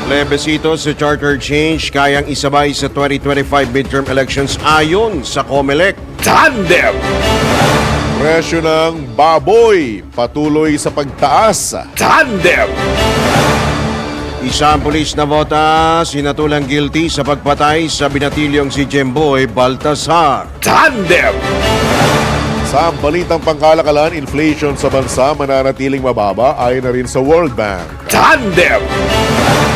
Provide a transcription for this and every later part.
Plebiscito sa charter change kayang isabay sa 2025 midterm elections ayon sa COMELEC. Tandem! Presyo ng baboy patuloy sa pagtaas. Tandem! Isang pulis na bota sinatulang guilty sa pagpatay sa binatilyong si Jemboy Baltasar. Tandem! Sa balitang pangkalakalan, inflation sa bansa mananatiling mababa ayon na rin sa World Bank. Tandem!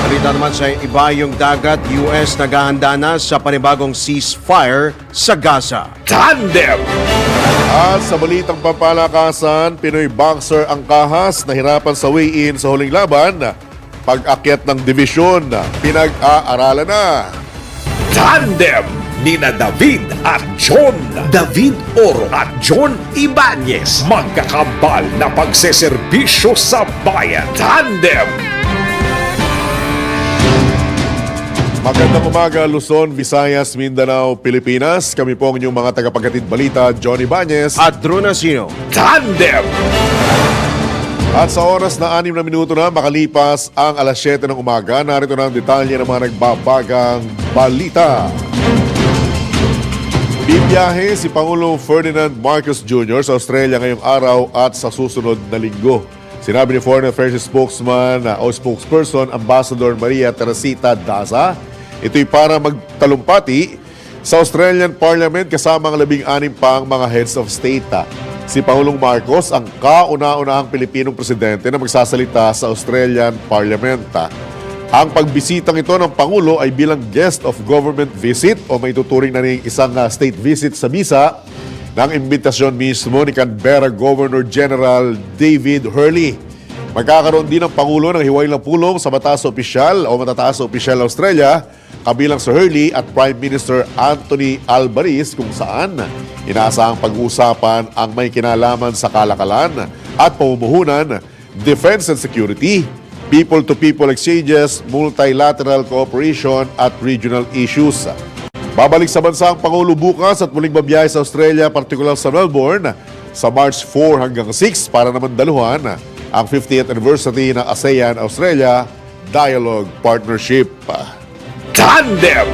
Balita naman sa iba yung dagat, US naghahanda na sa panibagong ceasefire sa Gaza. Tandem! At sa balitang pampalakasan, Pinoy boxer ang kahas nahirapan sa weigh-in sa huling laban. Pag-akyat ng divisyon, pinag-aaralan na. Tandem! Nina David at John. David Oro at John Ibanez. Magkakambal na pagseserbisyo sa bayan. Tandem! Magandang umaga, Luzon, Visayas, Mindanao, Pilipinas. Kami po ang inyong mga tagapaghatid balita, John Ibanez. At Drew Nasino. Tandem! At sa oras na 6 na minuto na makalipas ang alas 7 ng umaga, narito na ang detalye ng mga nagbabagang balita. Bibiyahe si Pangulong Ferdinand Marcos Jr. sa Australia ngayong araw at sa susunod na linggo. Sinabi ni Foreign Affairs spokesman o spokesperson Ambassador Maria Teresita Daza, ito'y para magtalumpati sa Australian Parliament kasama ang 16 pang mga heads of state. Si Pangulong Marcos ang kauna-unahang Pilipinong presidente na magsasalita sa Australian Parliament. Ang pagbisitang ito ng Pangulo ay bilang guest of government visit o may tuturing na rin isang state visit sa misa ng imbitasyon mismo ni Canberra Governor General David Hurley. Magkakaroon din ng Pangulo ng hiwalay ng pulong sa matataas na opisyal ng Australia kabilang sa Hurley at Prime Minister Anthony Albanese kung saan inaasahang pag-uusapan ang may kinalaman sa kalakalan at pamumuhunan, defense and security, people-to-people exchanges, multilateral cooperation at regional issues. Babalik sa bansa ang Pangulo bukas at muling babiyahe sa Australia, partikular sa Melbourne, sa March 4 hanggang 6 para naman daluhan ang 50th anniversary ng ASEAN-Australia Dialogue Partnership. Tandem!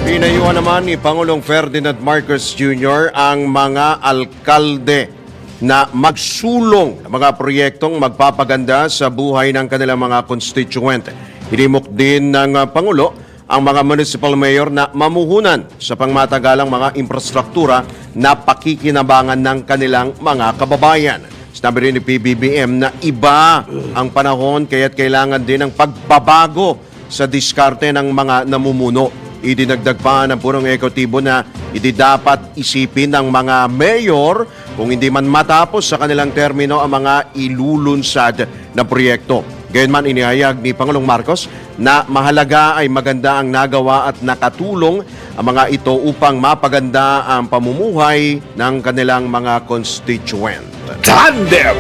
Pinayuhan naman ni Pangulong Ferdinand Marcos Jr. ang mga alkalde na magsulong ng mga proyektong magpapaganda sa buhay ng kanilang mga constituent. Hinimok din ng Pangulo ang mga municipal mayor na mamuhunan sa pangmatagalang mga infrastruktura na pakikinabangan ng kanilang mga kababayan. Sinabi rin ni PBBM na iba ang panahon kaya't kailangan din ng pagbabago sa diskarte ng mga namumuno. Idinagdag pa ng punong ekotibo na hindi dapat isipin ng mga mayor kung hindi man matapos sa kanilang termino ang mga ilulunsad na proyekto. Gayunman inihayag ni Pangulong Marcos na mahalaga ay maganda ang nagawa at nakatulong ang mga ito upang mapaganda ang pamumuhay ng kanilang mga constituent. Tandem!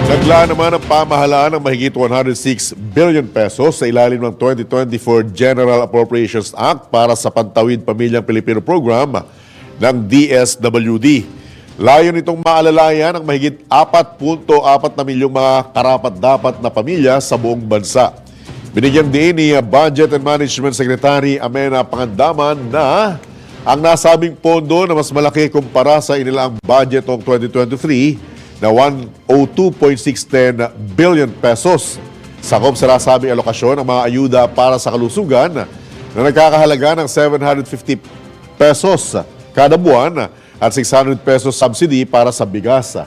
Naglaan naman ang pamahalaan ng mahigit 106 billion pesos sa ilalim ng 2024 General Appropriations Act para sa Pantawid Pamilyang Pilipino Program ng DSWD. Layon itong maalalayan ang mahigit 4.4 na milyong mga karapat-dapat na pamilya sa buong bansa. Binigyan din ni Budget and Management Secretary Amena Pangandaman na ang nasabing pondo na mas malaki kumpara sa inilaang budget noong 2023 na 102.610 billion pesos. Sakop sa nasabing alokasyon ang mga ayuda para sa kalusugan na nagkakahalaga ng 750 pesos kada buwan at 600 pesos subsidy para sa bigas.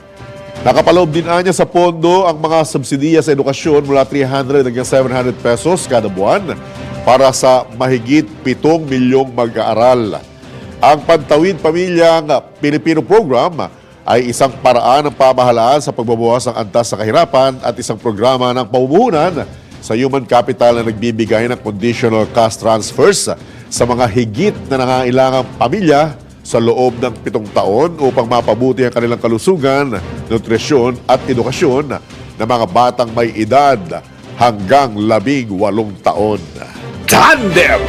Nakapaloob din anya sa pondo ang mga subsidiya sa edukasyon mula 300 hanggang 700 pesos kada buwan para sa mahigit 7 milyong mag-aaral. Ang Pantawid Pamilyang Pilipino Program ay isang paraan ng pamahalaan sa pagbabawas ng antas sa kahirapan at isang programa ng pamumuhunan sa human capital na nagbibigay ng conditional cash transfers sa mga higit na nangangailangang pamilya sa loob ng 7 taon upang mapabuti ang kanilang kalusugan, nutrisyon at edukasyon ng mga batang may edad hanggang 18 taon. Tandem!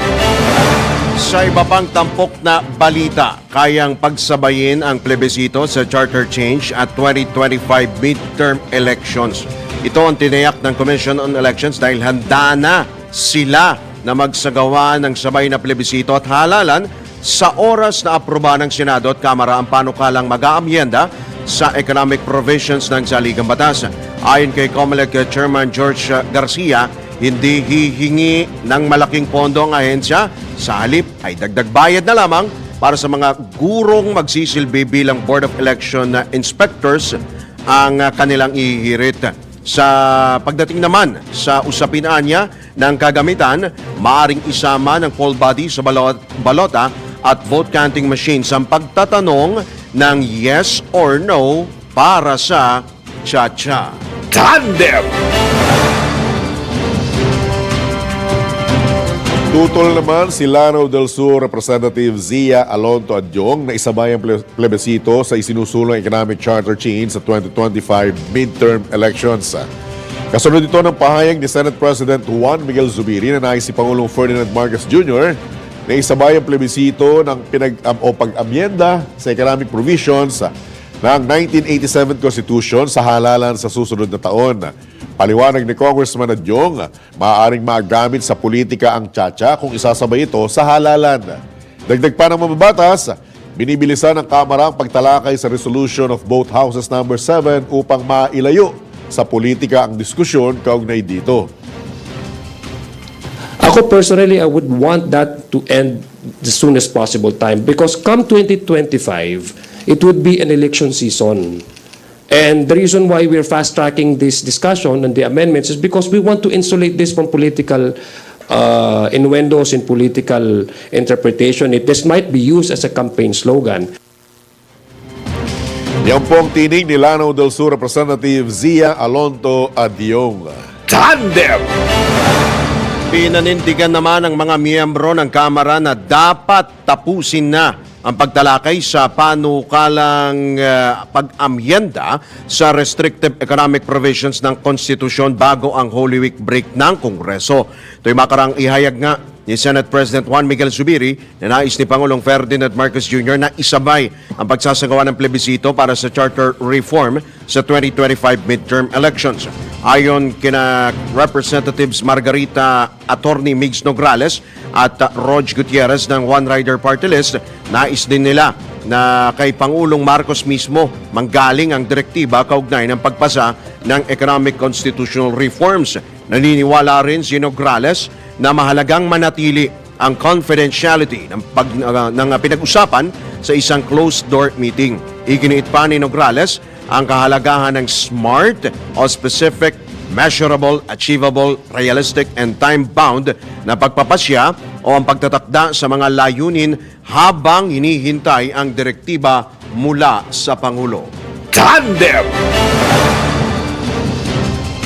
Sa iba pang tampok na balita, kayang pagsabayin ang plebisito sa charter change at 2025 midterm elections. Ito ang tinayak ng Commission on Elections dahil handa na sila na magsagawa ng sabay na plebisito at halalan sa oras na aproba ng Senado at Kamara ang panukalang mag-aamyenda sa economic provisions ng saligang batas. Ayon kay COMELEC Chairman George Garcia, hindi hihingi ng malaking pondo ang ahensya, sa halip ay dagdag bayad na lamang para sa mga gurong magsisilbi bilang Board of Election Inspectors ang kanilang ihirit. Sa pagdating naman sa usapin niya ng kagamitan, maaring isama ng poll body sa balota at vote counting machines ang pagtatanong ng yes or no para sa cha-cha. Tandem! Tutol naman si Lanao del Sur Representative Zia Alonto Adyong na isabay ang plebisito sa isinusulong economic charter change sa 2025 midterm elections. Kasunod ito ng pahayag ni Senate President Juan Miguel Zubiri na nais si Pangulong Ferdinand Marcos Jr. na isabay ang plebisito ng pag-amyenda sa economic provisions ng 1987 Constitution sa halalan sa susunod na taon. Paliwanag ni Congressman Adyong, maaaring magamit sa politika ang cha-cha kung isasabay ito sa halalan. Dagdag pa ng mababatas, binibilisan ng Kamara ang pagtalakay sa resolution of both houses number 7 upang mailayo sa politika ang diskusyon kaugnay dito. Ako personally, I would want that to end the soonest possible time because come 2025, it would be an election season. And the reason why we're fast-tracking this discussion and the amendments is because we want to insulate this from political innuendos and political interpretation. This might be used as a campaign slogan. Yan po ang tinig ni Lanao del Sur Representative Zia Alonto Adyong. Tandem! Pinanindigan naman ng mga miyembro ng Kamara na dapat tapusin na ang pagtalakay sa panukalang pag-amyenda sa restrictive economic provisions ng konstitusyon bago ang Holy Week break ng Kongreso. Ito'y makarang ihayag nga ni Senate President Juan Miguel Zubiri na nais ni Pangulong Ferdinand Marcos Jr. na isabay ang pagsasagawa ng plebisito para sa charter reform sa 2025 midterm elections. Ayon kina Representatives Margarita Attorney Migs Nograles at Rog Gutierrez ng One Rider Party List, nais din nila na kay Pangulong Marcos mismo manggaling ang direktiba kaugnay ng pagpasa ng economic constitutional reforms. Naniniwala rin si Nograles na mahalagang manatili ang confidentiality ng pinag-usapan sa isang closed-door meeting. Iginiit pa ni Nograles ang kahalagahan ng SMART o specific, measurable, achievable, realistic, and time-bound na pagpapasya o ang pagtatakda sa mga layunin habang hinihintay ang direktiba mula sa Pangulo. Tandem!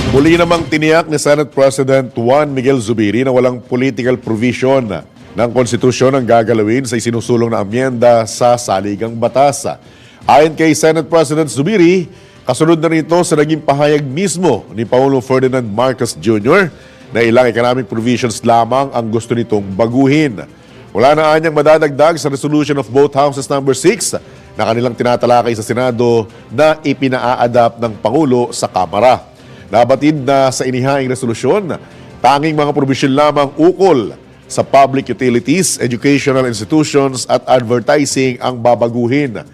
Muli namang tiniyak ni Senate President Juan Miguel Zubiri na walang political provision ng konstitusyon ang gagalawin sa isinusulong na amyenda sa saligang batas. Ayon kay Senate President Zubiri, kasunod na rito sa naging pahayag mismo ni Pangulong Ferdinand Marcos Jr. na ilang economic provisions lamang ang gusto nitong baguhin. Wala na anyang madadagdag sa resolution of both houses number 6 na kanilang tinatalakay sa Senado na ipina-a-adapt ng Pangulo sa Kamara. Nabatid na sa inihaing resolusyon, tanging mga provision lamang ukol sa public utilities, educational institutions at advertising ang babaguhin.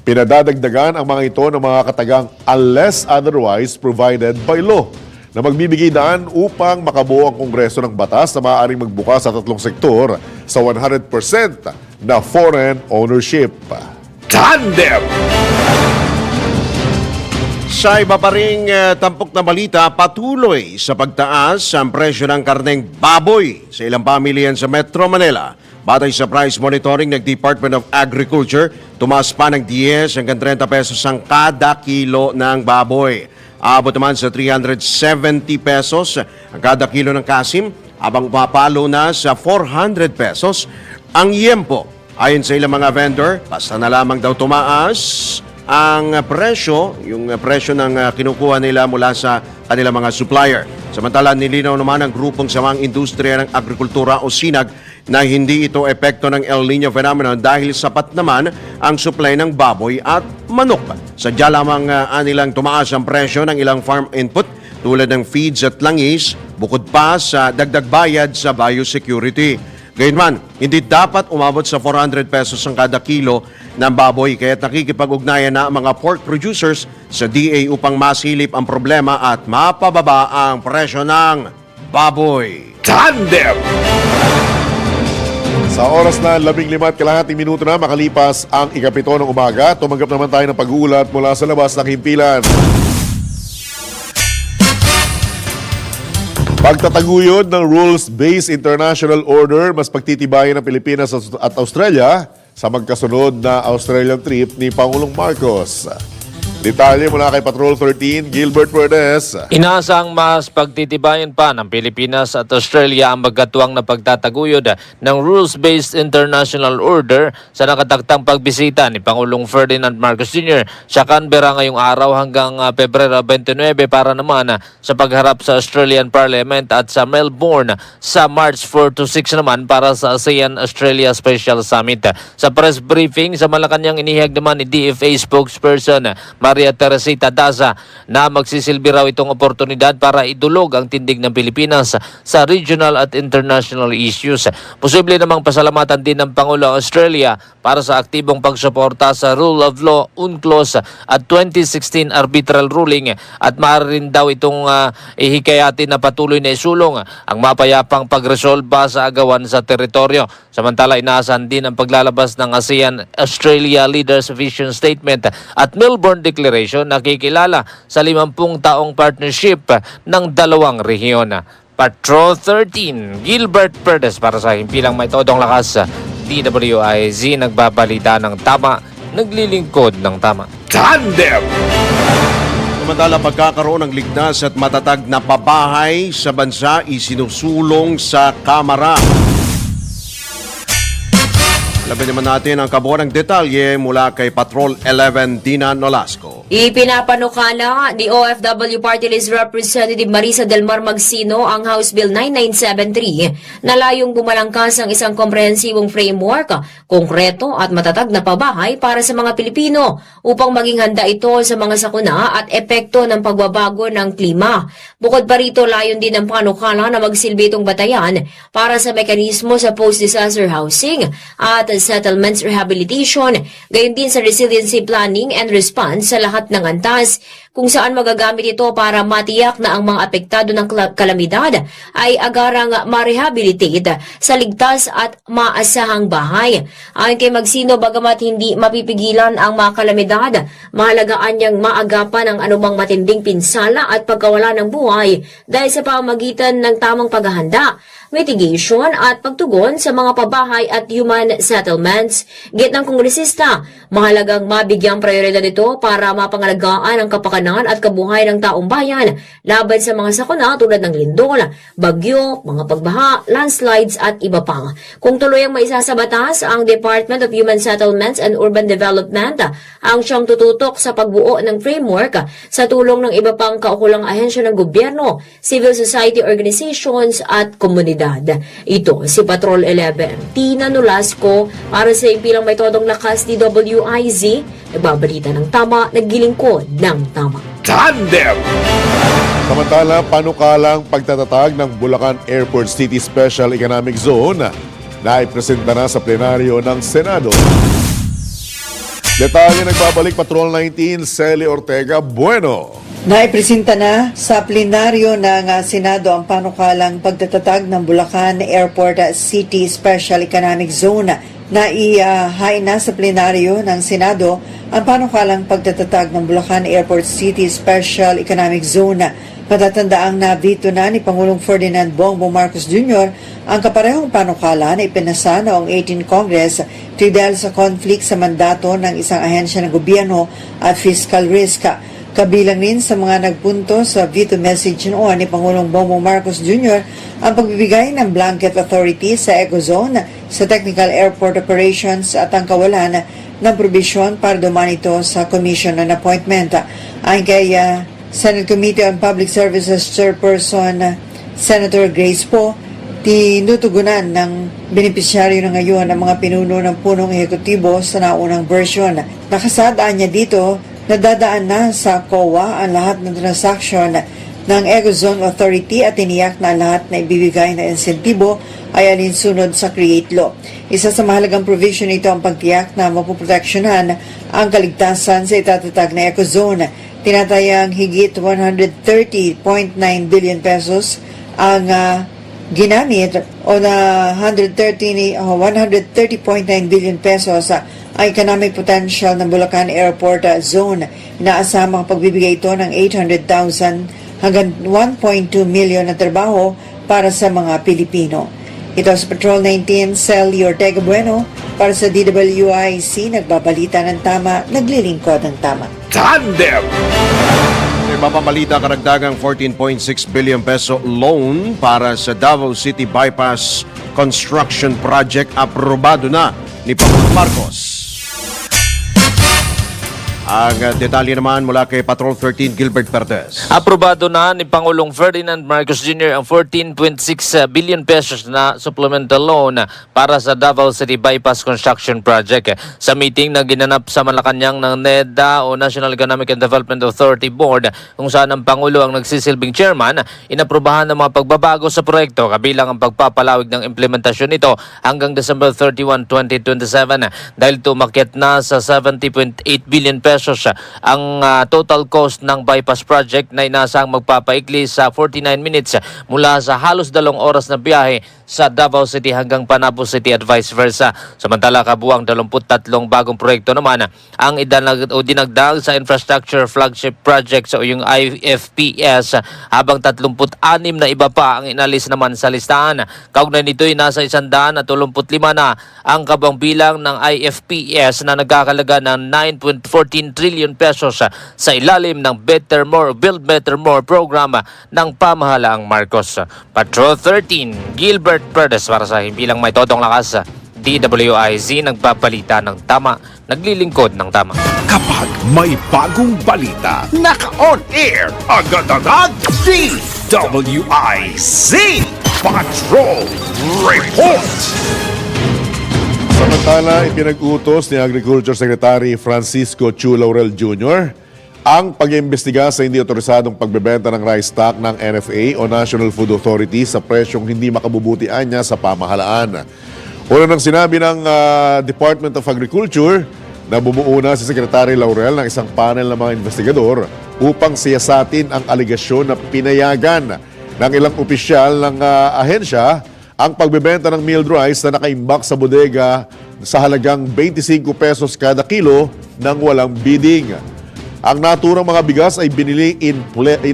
Pinadadagdagan ang mga ito ng mga katagang unless otherwise provided by law na magbibigay daan upang makabuo ang Kongreso ng batas na maaaring magbukas sa tatlong sektor sa 100% na foreign ownership. Tandem! Sa iba pa ring tampok na balita, patuloy sa pagtaas ang presyo ng karneng baboy sa ilang pamilyan sa Metro Manila. Batay sa price monitoring ng Department of Agriculture, tumaas pa ng 10 hanggang 30 pesos ang kada kilo ng baboy. Aabot naman sa 370 pesos ang kada kilo ng kasim, habang papalo na sa 400 pesos ang yempo. Ayon sa ilang mga vendor, basta na lamang daw tumaas ang presyo, yung presyo ng kinukuha nila mula sa kanilang mga supplier. Samantala, nilinaw naman ang grupong samang industriya ng agrikultura o SINAG na hindi ito epekto ng El Nino phenomenon dahil sapat naman ang supply ng baboy at manok. Sadya lamang anilang tumaas ang presyo ng ilang farm input tulad ng feeds at langis, bukod pa sa dagdag bayad sa biosecurity. Gayunman, hindi dapat umabot sa 400 pesos ang kada kilo ng baboy, kaya't nakikipag-ugnayan na ang mga pork producers sa DA upang masilip ang problema at mapababa ang presyo ng baboy. Tandem! Sa oras na 15:00 minuto na makalipas ang ikapito ng umaga, tumanggap naman tayo ng pag-uulat mula sa labas ng himpilan. Pagtataguyod ng rules-based international order, mas pagtitibayan ng Pilipinas at Australia sa magkasunod na Australian trip ni Pangulong Marcos. Detalye mula kay Patrol 13, Gilbert Puerdes. Inaasang mas pagtitibayan pa ng Pilipinas at Australia ang magkatuwang na pagtataguyod ng rules-based international order sa nakataktang pagbisita ni Pangulong Ferdinand Marcos Jr. sa Canberra ngayong araw hanggang Pebrero 29 para naman sa pagharap sa Australian Parliament at sa Melbourne sa March 4 to 6 naman para sa ASEAN-Australia Special Summit. Sa press briefing sa Malacanang inihag naman ni DFA spokesperson Maria Teresita Daza na magsisilbi raw itong oportunidad para idulog ang tindig ng Pilipinas sa regional at international issues. Posible namang pasalamatan din ng Pangulo ng Australia para sa aktibong pagsuporta sa rule of law UNCLOS at 2016 arbitral ruling at maaari rin daw itong ihikayatin na patuloy na isulong ang mapayapang pagresolba sa agawan sa teritoryo. Samantala, inaasahan din ang paglalabas ng ASEAN-Australia Leaders Vision Statement at Melbourne Declaration na kikilala sa 50 taong partnership ng dalawang rehiyon. Patrol 13, Gilbert Perdes para sa himpilang may todong lakas. DWIZ nagbabalita ng tama, naglilingkod ng tama. Tandem! Samantala, pagkakaroon ng ligtas at matatag na pabahay sa bansa isinusulong sa Kamara. Alamin naman natin ang kabuuan ng detalye mula kay Patrol 11 Dina Nolasco. Ipinapanukala ni OFW Party List Representative Marisa Del Mar Magsino ang House Bill 9973 na layong bumalangkas ang isang komprehensibong framework, konkreto at matatag na pabahay para sa mga Pilipino upang maging handa ito sa mga sakuna at epekto ng pagbabago ng klima. Bukod pa rito, layon din ng panukala na magsilbi itong batayan para sa mekanismo sa post-disaster housing at settlements rehabilitation, gayon din sa resiliency planning and response sa lahat ng antas, kung saan magagamit ito para matiyak na ang mga apektado ng kalamidad ay agarang ma-rehabilitate sa ligtas at maasahang bahay. Ayon kay Magsino, bagamat hindi mapipigilan ang mga kalamidad, mahalagaan niyang maagapan ang anumang matinding pinsala at pagkawala ng buhay dahil sa pamamagitan ng tamang paghahanda, mitigation at pagtugon sa mga pabahay at human settlements. Git ng kongresista, mahalagang mabigyang prioridad ito para mapangalagaan ang kapakanan at kabuhay ng taong bayan laban sa mga sakuna tulad ng lindol, bagyo, mga pagbaha, landslides at iba pang. Kung tuluyang maisasabatas, ang Department of Human Settlements and Urban Development ang siyang tututok sa pagbuo ng framework sa tulong ng iba pang kaukulang ahensya ng gobyerno, civil society organizations at komunidad. Ito si Patrol 11, Tina Nolasco para sa impilang may todong lakas DWIZ, nagbabalita ng tama, naglilingkod ng tama. Tandem! Samantala, panukalang pagtatatag ng Bulacan Airport City Special Economic Zone na ipresenta na sa plenaryo ng Senado. Detalye nagbabalik Patrol 19, Celi Ortega Bueno. Naipresenta na sa plenaryo ng Senado ang panukalang pagtatatag ng Bulacan Airport City Special Economic Zone. Naihain na sa plenaryo ng Senado ang panukalang pagtatatag ng Bulacan Airport City Special Economic Zone. Matatandaang nabito na ni Pangulong Ferdinand Bongbong Marcos Jr. ang kaparehong panukala na ipinasa noong 18 Congress dahil sa conflict sa mandato ng isang ahensya ng gobyerno at fiscal risk. Kabilang rin sa mga nagpunto sa veto message noon ni Pangulong Bongbong Marcos Jr. ang pagbibigay ng blanket authority sa Ecozone sa Technical Airport Operations at ang kawalan ng probisyon para dumaan ito sa Commission on Appointment. Ayon kay Senate Committee on Public Services Chairperson Senator Grace Poe, tinutugunan ng benepisyaryo na ngayon ang mga pinuno ng punong ehekutibo sa naunang version. Nakasadaan niya dito na dadaan na sa COA ang lahat ng transaksyon ng Ecozone Authority at tiniyak na lahat na ibibigay na insentibo ay alinsunod sa Create Law. Isa sa mahalagang provision nito ang pagtiyak na mapoproteksyonan ang kaligtasan sa itatatag na Ecozone. Tinatayang higit 130.9 billion pesos ang ginamit o na 130.9 billion pesos ang economic potential ng Bulacan Airport Zone. Inaasamang pagbibigay ito ng 800,000 hanggang 1.2 million na trabaho para sa mga Pilipino. Ito sa Patrol 19, Cely Ortega Bueno para sa DWIC, nagbabalita ng tama, naglilingkod ng tama. Tandem. May mapamalita karagdagang 14.6 billion peso loan para sa Davao City Bypass Construction Project aprobado na ni Pangulong Marcos. Ang detalye naman mula kay Patrol 13 Gilbert Perez. Aprobado na ni Pangulong Ferdinand Marcos Jr. ang 14.6 billion pesos na supplemental loan para sa Davao City Bypass Construction Project. Sa meeting na ginanap sa Malacanang ng NEDA o National Economic and Development Authority Board, kung saan ang Pangulo ang nagsisilbing chairman, inaprubahan ng mga pagbabago sa proyekto kabilang ang pagpapalawig ng implementasyon nito hanggang December 31, 2027 dahil tumakyat na sa 70.8 billion pesos ang total cost ng bypass project na inasang magpapaikli sa 49 minutes mula sa halos 2 oras na biyahe sa Davao City hanggang Panabo City at vice versa. Samantala, kabuang 23 bagong proyekto naman ang dinagdag sa infrastructure flagship projects o yung IFPS habang 36 na iba pa ang inalis naman sa listahan. Kaugnay nito'y nasa 135 na ang kabang bilang ng IFPS na nagkakalaga ng 9.14 trillion pesos sa ilalim ng Better More, Build Better More program ng pamahalaang Marcos. Patrol 13, Gilbert Perez para sa himpilang may totong lakas. DWIZ, nagpapalita ng tama, naglilingkod ng tama. Kapag may bagong balita, naka-on air, agad-agad, DWIZ Patrol Report. Samantala, ipinag-utos ni Agriculture Secretary Francisco Chu Laurel Jr. ang pag-iimbestiga sa hindi otorisadong pagbebenta ng rice stock ng NFA o National Food Authority sa presyong hindi makabubutian niya sa pamahalaan. Una nang sinabi ng Department of Agriculture na bumuo na si Secretary Laurel ng isang panel ng mga investigador upang siyasatin ang aligasyon na pinayagan ng ilang opisyal ng ahensya ang pagbebenta ng milled rice na nakaimbak sa bodega sa halagang 25 pesos kada kilo nang walang bidding. Ang naturang mga bigas ay binili in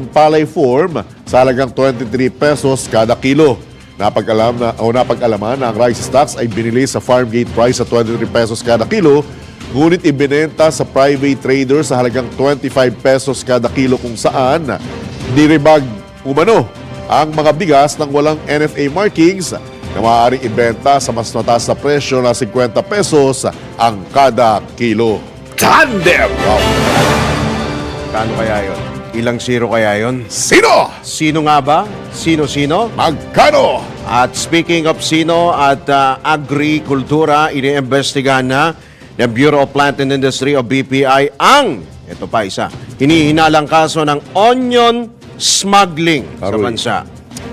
palay form sa halagang 23 pesos kada kilo. Napag-alaman na ang rice stocks ay binili sa farm gate price sa 23 pesos kada kilo, ngunit ibinenta sa private trader sa halagang 25 pesos kada kilo kung saan niribag umano ang mga bigas ng walang NFA markings na maaaring ibenta sa mas mataas na presyo na 50 pesos ang kada kilo. Tandem. Wow. Kano kaya yun? Ilang zero kaya yun? Sino? Sino nga ba? Sino-sino? Magkano? At speaking of sino at agrikultura, iniimbestigahan na ng Bureau of Plant and Industry o BPI ang, ito pa isa, hinihinalang kaso ng onion smuggling sa Aroy. bansa.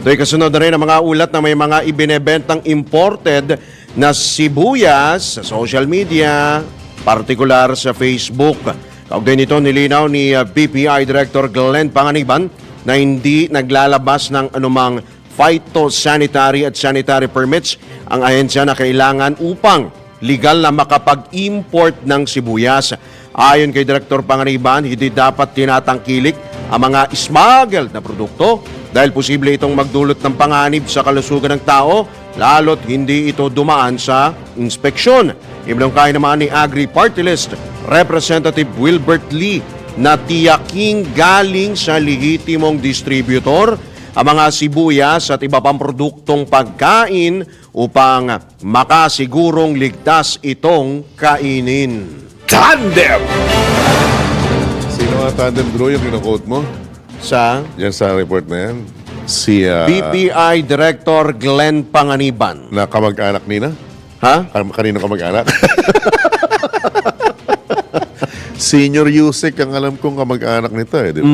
Ito'y kasunod na rin ang mga ulat na may mga ibinebentang imported na sibuyas sa social media, partikular sa Facebook. Kaugnay nito, nilinaw ni BPI Director Glenn Panganiban na hindi naglalabas ng anumang phytosanitary at sanitary permits ang ahensya na kailangan upang legal na makapag-import ng sibuyas. Ayon kay Director Panganiban, hindi dapat tinatangkilik ang mga smuggled na produkto dahil posible itong magdulot ng panganib sa kalusugan ng tao lalo't hindi ito dumaan sa inspeksyon. Ibinungkay naman ni Agri Party List Representative Wilbert Lee na tiyaking galing sa lehitimong distributor ang mga sibuyas at iba pang produktong pagkain upang makasigurong ligtas itong kainin. Tandem. Sino ang tandem bro yung kinukot mo? Sa Yan sa report na yan. Si BPI Director Glenn Panganiban. na kamag-anak nina? Ha? Kanino kamag-anak? Senior Yusek ang alam kong kamag-anak nito eh, di ba?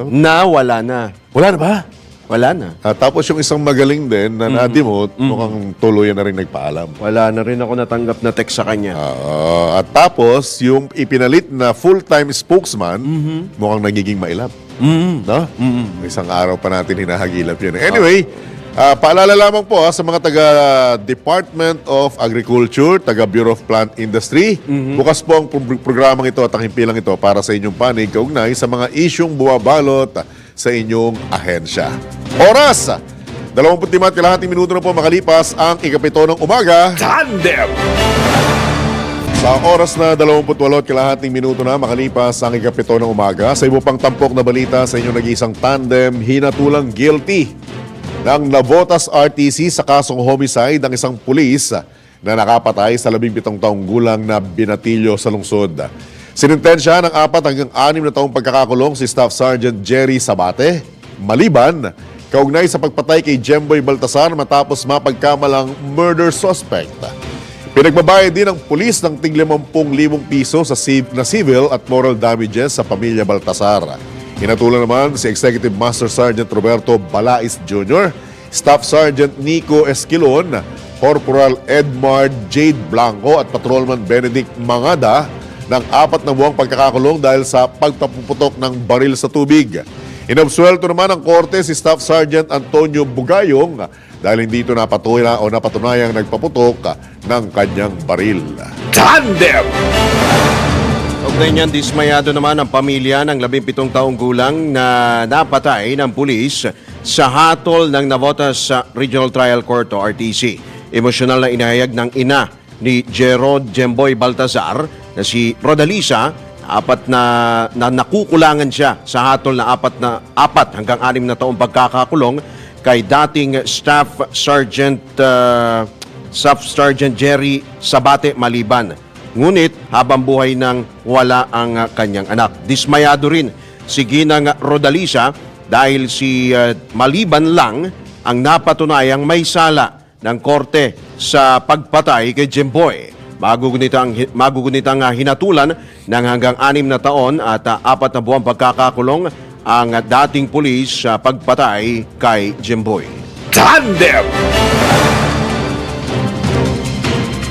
Na wala na. Wala na ba? Wala na. Tapos yung isang magaling din na na-demote, mukhang tuluyan na rin nagpaalam. Wala na rin ako natanggap na text sa kanya. At tapos, yung ipinalit na full-time spokesman, mukhang nagiging mailap. No? Isang araw pa natin hinahagilap yun. Anyway, paalala lamang po sa mga taga-Department of Agriculture, taga-Bureau of Plant Industry. Bukas po ang programang ito at ang himpilang ito para sa inyong panig kaugnay sa mga isyong buwabalot sa inyong ahensya. Oras! 25 minuto na po makalipas ang ikapito ng umaga. Tandem! Sa oras na 28 minuto na makalipas ang ikapito ng umaga, sa iba pang tampok na balita sa inyong nag-iisang tandem, hinatulang guilty ng Navotas RTC sa kasong homicide ang isang pulis na nakapatay sa 17 taong gulang na binatilyo sa lungsod. Sinintensya ng 4 hanggang 6 na taong pagkakakulong si Staff Sergeant Jerry Sabate, maliban kaugnay sa pagpatay kay Jemboy Baltasar matapos mapagkamalang murder suspect. Pinagbabayad din ng pulis ng tig 50,000 piso sa civil at moral damages sa pamilya Baltasar. Hinatulan naman si Executive Master Sergeant Roberto Balais Jr., Staff Sergeant Nico Esquilon, Corporal Edmard Jade Blanco at Patrolman Benedict Mangada ng 4 na buwang pagkakakulong dahil sa pagpapuputok ng baril sa tubig. Inabsuelto naman ng korte si Staff Sergeant Antonio Bugayong dahil hindi ito napatunayang nagpaputok ng kanyang baril. Tandem! Kaugnay niyan, dismayado naman ang pamilya ng 17 taong gulang na napatay ng pulis sa hatol ng Navotas Regional Trial Court o RTC. Emosyonal na inahayag ng ina ni Jerod Jemboy Baltasar na si Rodalisa, na nakukulangan siya sa hatol na 4 hanggang 6 na taong pagkakakulong kay dating Staff Sergeant Jerry Sabate maliban. Ngunit habang buhay nang wala ang kanyang anak. Dismayado rin si Ginang Rodalisa dahil si maliban lang ang napatunayang may sala ng korte sa pagpatay kay Jemboy. Magugunitang hinatulan ng hanggang 6 na taon at 4 na buwang pagkakakulong ang dating pulis sa pagpatay kay Jemboy. Tandem!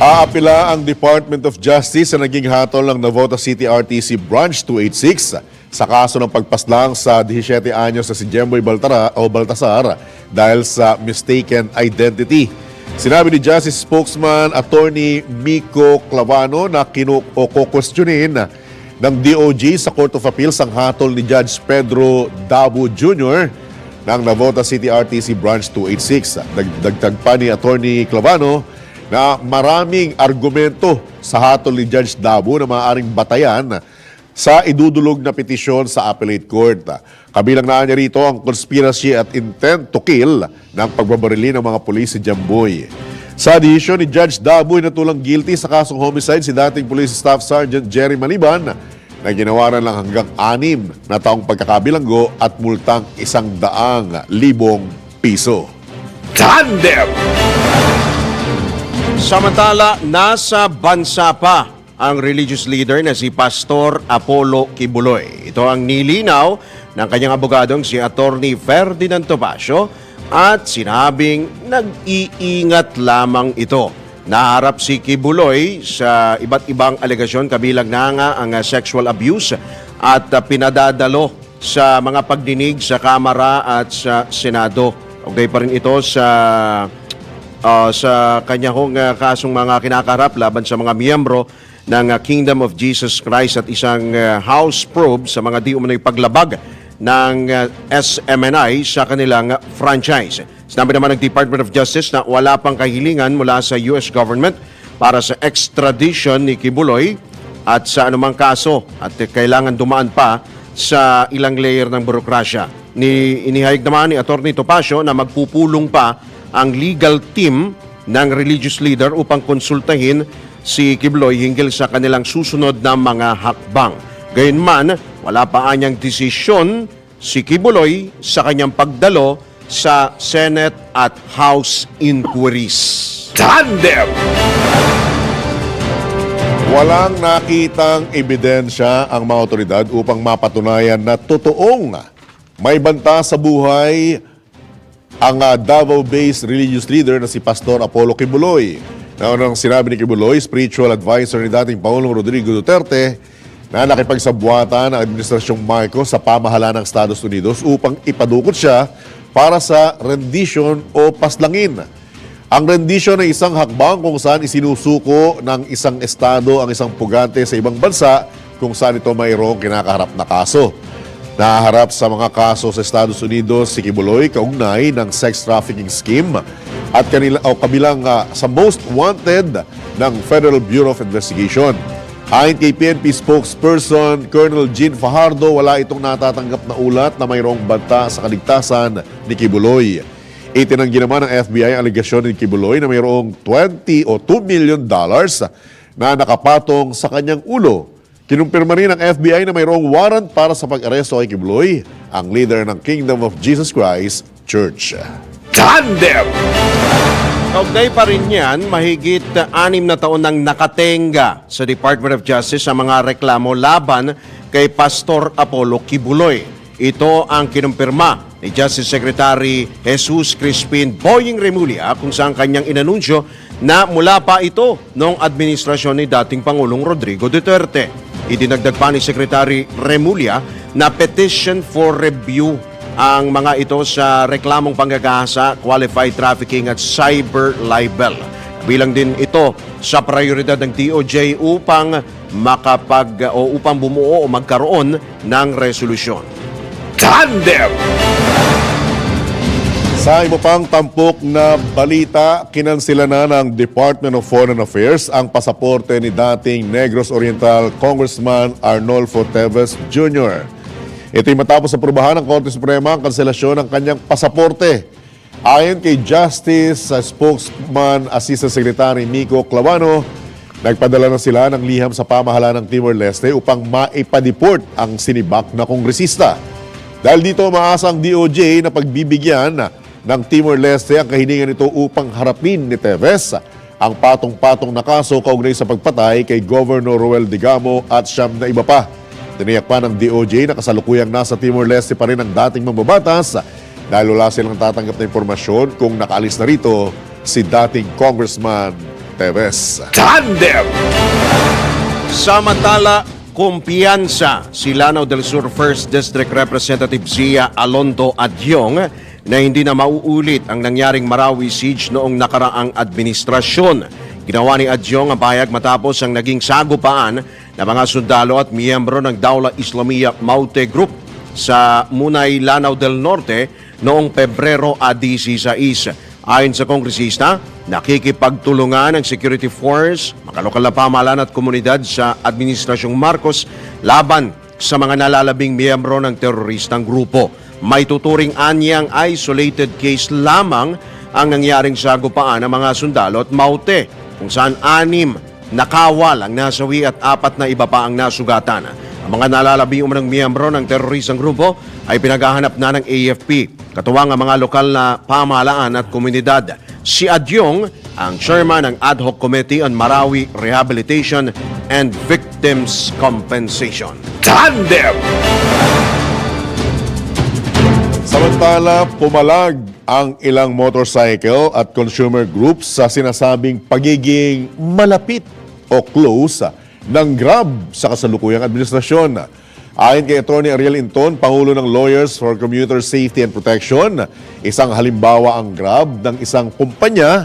Aapila ang Department of Justice sa naging hatol ng Navotas City RTC Branch 286 sa kaso ng pagpaslang sa 17 anyos na si Jemboy Baltasar dahil sa mistaken identity. Sinabi ni Justice Spokesman Attorney Miko Clavano na kinukwestiyonin ng DOJ sa Court of Appeals ang hatol ni Judge Pedro Dabo Jr. ng Navotas City RTC Branch 286. Dagdag pa ni Attorney Clavano na maraming argumento sa hatol ni Judge Dabo na maaaring batayan sa idudulog na petisyon sa Appellate Court. Kabilang na niya rito ang conspiracy at intent to kill ng pagbabarili ng mga pulis si Jemboy. Sa desisyon ni Judge Dabo, natulang guilty sa kasong homicide si dating Police Staff Sergeant Jerry Maliban na ginawaran lang hanggang 6 na taong pagkakabilanggo at multang 100,000 piso. Tandem! Samantala, nasa bansa pa ang religious leader na si Pastor Apollo Kibuloy. Ito ang nilinaw ng kanyang abogadong si Attorney Ferdinand Topacio at sinabing nag-iingat lamang ito. Naharap si Kibuloy sa iba't ibang alegasyon kabilang na nga ang sexual abuse at pinadadalo sa mga pagdinig sa Kamara at sa Senado. Okay pa rin ito sa kanya hong kasong mga kinakaharap laban sa mga miyembro ng Kingdom of Jesus Christ at isang house probe sa mga di umano'y paglabag ng SMNI sa kanilang franchise. Sinabi naman ng Department of Justice na wala pang kahilingan mula sa US government para sa extradition ni Kibuloy at sa anumang kaso at kailangan dumaan pa sa ilang layer ng burokrasya. Inihayag naman ni Atty. Topacio na magpupulong pa ang legal team ng religious leader upang konsultahin si Kibuloy hinggil sa kanilang susunod na mga hakbang. Gayunman, wala pa anyang desisyon si Kibuloy sa kanyang pagdalo sa Senate at House inquiries. Tandem! Walang nakitang ebidensya ang mga otoridad upang mapatunayan na totoong may banta sa buhay ang Davao-based religious leader na si Pastor Apollo Kibuloy. Naunang sinabi ni Kibuloy, spiritual advisor ni dating Pangulong Rodrigo Duterte, na nakipagsabwatan ang Administrasyong Marcos sa pamahalaan ng Estados Unidos upang ipadukot siya para sa rendition o paslangin. Ang rendition ay isang hakbang kung saan isinusuko ng isang estado ang isang pugante sa ibang bansa kung saan ito mayroong kinakaharap na kaso. Naharap sa mga kaso sa Estados Unidos si Kibuloy kaugnay ng sex trafficking scheme at kabilang sa most wanted ng Federal Bureau of Investigation. Ayon kay PNP spokesperson Colonel Jean Fajardo, wala itong natatanggap na ulat na mayroong banta sa kaligtasan ni Kibuloy. Itinanggi naman ng FBI ang alegasyon ni Kibuloy na mayroong $2 million na nakapatong sa kanyang ulo. Kinumpirma rin ng FBI na mayroong warrant para sa pag-aresto kay Kibuloy, ang leader ng Kingdom of Jesus Christ Church. Tandem! Kaugnay pa rin yan, mahigit 6 na taon nang nakatenga sa Department of Justice ang mga reklamo laban kay Pastor Apollo Kibuloy. Ito ang kinumpirma ni Justice Secretary Jesus Crispin Boying Remulla kung saan kanyang inanunsyo na mula pa ito noong administrasyon ni dating Pangulong Rodrigo Duterte. Idinagdag pa ni Secretary Remulla na petition for review ang mga ito sa reklamong panggagahasa, qualified trafficking at cyber libel. Bilang din ito sa prioridad ng DOJ upang upang bumuo o magkaroon ng resolusyon. Tandem! Sa iba pang tampok na balita, kinansila na ng Department of Foreign Affairs ang pasaporte ni dating Negros Oriental Congressman Arnolfo Teves Jr. Ito'y matapos aprubahan ng Korte Suprema ang kanselasyon ng kanyang pasaporte. Ayon kay Justice spokesman Assistant Secretary Mico Clavano, nagpadala na sila ng liham sa pamahalaan ng Timor-Leste upang maipadeport ang sinibak na kongresista. Dahil dito, maasa ang DOJ na pagbibigyan ng Timor-Leste ang kahilingan nito upang harapin ni Teves ang patong-patong na kaso kaugnay sa pagpatay kay Governor Roel Digamo at siyam na iba pa. Tiniyak pa ng DOJ na kasalukuyang nasa Timor-Leste pa rin ang dating mambabatas dahil wala silang tatanggap na impormasyon kung nakaalis na rito si dating Congressman Teves. Tandem! Samantala, kumpiyansa si Lanao del Sur 1st District Representative Zia Alondo Adyong na hindi na mauulit ang nangyaring Marawi siege noong nakaraang administrasyon. Ginawa ni Adyong ang pahayag matapos ang naging sagupaan ng mga sundalo at miyembro ng Dawla Islamiyya Maute Group sa Munay, Lanao del Norte noong Pebrero 16. Ayon sa kongresista, nakikipagtulungan ang security force, mga lokal na pamahalaan at komunidad sa Administrasyong Marcos laban sa mga nalalabing miyembro ng teroristang grupo. May tuturing anyang isolated case lamang ang nangyaring sagupaan ng mga sundalo at Maute, kung saan 6 nakawal ang nasawi at 4 na iba pa ang nasugatan. Ang mga nalalabing umanong miyembro ng teroristang grupo ay pinaghahanap na ng AFP, katuwang ang mga lokal na pamahalaan at komunidad. Si Adyong ang chairman ng Ad Hoc Committee on Marawi Rehabilitation and Victims Compensation. Tandem! Samantala, pumalag ang ilang motorcycle at consumer groups sa sinasabing pagiging malapit o close ng Grab sa kasalukuyang administrasyon. Ayon kay Atty. Ariel Inton, Pangulo ng Lawyers for Commuter Safety and Protection, isang halimbawa ang Grab ng isang kumpanya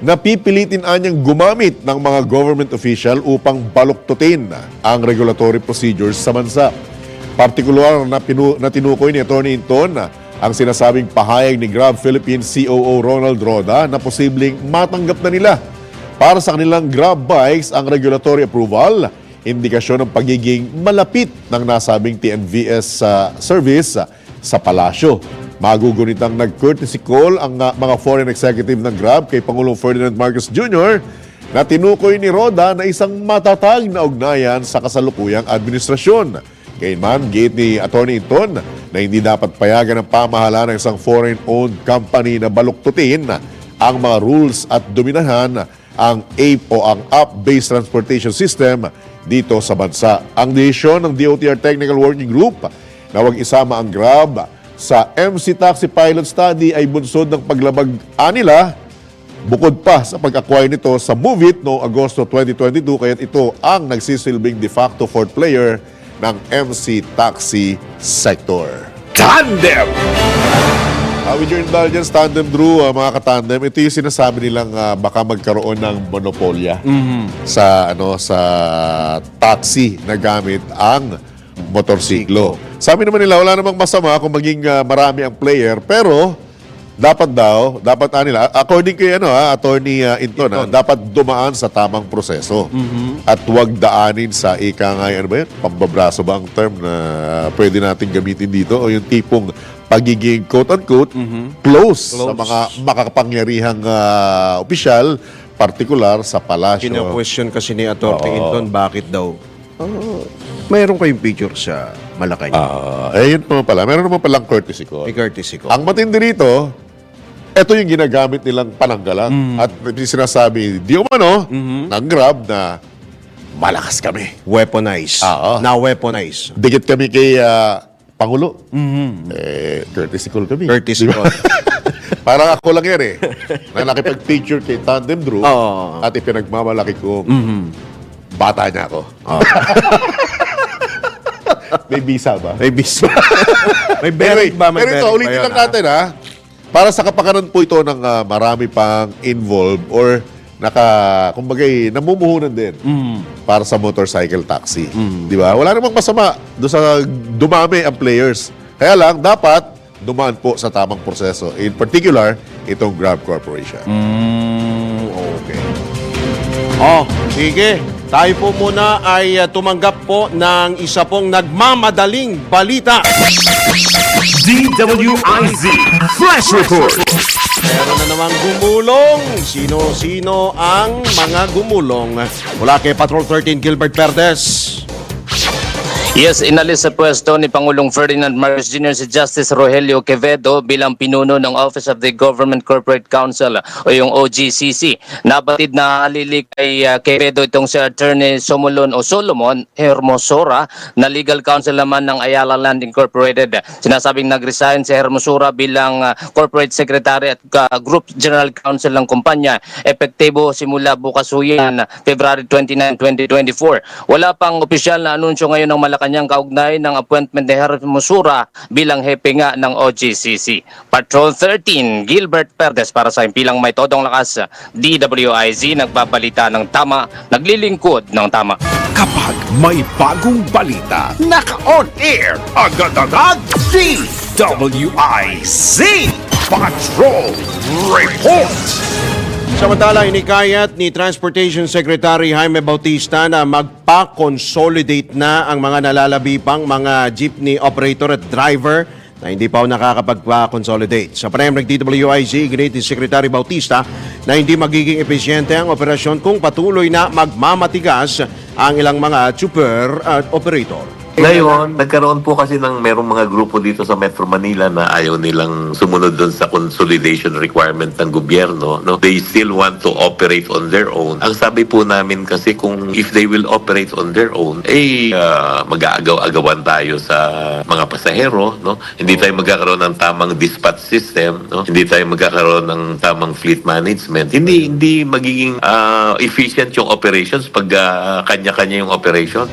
na pipilitin anyang gumamit ng mga government official upang baluktutin ang regulatory procedures sa bansa. Partikular na tinukoy ni Atty. Inton ang sinasabing pahayag ni Grab Philippines COO Ronald Roda na posibleng matanggap na nila para sa kanilang Grab bikes ang regulatory approval, indikasyon ng pagiging malapit ng nasabing TNVS service sa palasyo. Magugunitang nag-courtesy call ang mga foreign executive ng Grab kay Pangulong Ferdinand Marcos Jr. na tinukoy ni Roda na isang matatag na ugnayan sa kasalukuyang administrasyon. Gayunman, gate ni Atty. Inton, na hindi dapat payagan ng pamahalaan ng isang foreign-owned company na baluktutin ang mga rules at dominahan ang APE o ang App-Based Transportation System dito sa bansa. Ang desisyon ng DOTR Technical Working Group na huwag isama ang Grab sa MC Taxi Pilot Study ay bunsod ng paglabag nila bukod pa sa pag-acquire nito sa Moveit noong Agosto 2022, kaya ito ang nagsisilbing de facto fourth player ng MC Taxi sector. Tandem! With your indulgence, Tandem Drew, mga katandem, ito yung sinasabi nilang baka magkaroon ng monopolya sa taxi na gamit ang motorsiklo. Sabi naman nila, wala namang masama kung maging marami ang player, pero dapat nila, according kay Attorney Inton, dapat dumaan sa tamang proseso. At huwag daanin sa pambabraso ba ang term na pwede natin gamitin dito, o yung tipong pagiging quote-unquote close sa mga makapangyarihang opisyal, partikular sa palasyo. Kina-question kasi ni Atty. Inton, bakit daw mayroon kayong picture sa Malacanang. Yun naman pala. Meron naman palang courtesy call. May courtesy ko. Ang matindi rito, ito yung ginagamit nilang pananggalang. At sinasabi, di umano, ng Grab na malakas kami. Weaponize. Na-weaponize. Dikit kami kay Pangulo. Courtesy call kami. Courtesy Di ba? call. Parang ako lang yan na nakipag-picture kay Tandem Drew at ipinagmamalaki ko, bata niya ako. May visa ba? May bis. May Anyway, bearing ba? May pero ito, bearing ba ulitin yun, lang natin para sa kapakanan po ito ng marami pang involved or namumuhunan din para sa motorcycle taxi. Di ba? Wala namang masama doon sa dumami ang players. Kaya lang, dapat dumaan po sa tamang proseso. In particular, itong Grab Corporation. Okay. Sige. Tayo po muna ay tumanggap po ng isa pong nagmamadaling balita. DWIZ Flash Report! Meron na namang gumulong. Sino-sino ang mga gumulong? Mula kay Patrol 13 Gilbert Perdes. Yes, inalis sa pwesto ni Pangulong Ferdinand Marcos Jr. si Justice Rogelio Quevedo bilang pinuno ng Office of the Government Corporate Counsel o yung OGCC. Nabatid na halilik kay Quevedo itong si Attorney Solomon Hermosura na legal counsel naman ng Ayala Land Incorporated. Sinasabing nag-resign si Hermosura bilang Corporate Secretary at Group General Counsel ng kumpanya. Epektibo simula bukas yan, February 29, 2024. Wala pang opisyal na anunsyo ngayon ng Malacanang kaugnay ng appointment ni Hermosura bilang hepe nga ng OGCC. Patrol 13, Gilbert Perdes para sa impilang may todong lakas. DWIZ nagbabalita ng tama, naglilingkod ng tama. Kapag may bagong balita, naka-on air, agad-agad, DWIZ Patrol Report! Samantala, inikayat ni Transportation Secretary Jaime Bautista na magpa-consolidate na ang mga nalalabi pang mga jeepney operator at driver na hindi pa nakakapag-consolidate. Sa panayam ng DWIZ, iginit ni Secretary Bautista na hindi magiging epesyente ang operasyon kung patuloy na magmamatigas ang ilang mga super at operator. Ngayon, nagkaroon po kasi ng merong mga grupo dito sa Metro Manila na ayaw nilang sumunod doon sa consolidation requirement ng gobyerno. No? They still want to operate on their own. Ang sabi po namin kasi kung if they will operate on their own, mag-aagaw-agawan tayo sa mga pasahero. No? Hindi tayo magkakaroon ng tamang dispatch system. No? Hindi tayo magkakaroon ng tamang fleet management. Hindi magiging efficient yung operations pag kanya-kanya yung operation.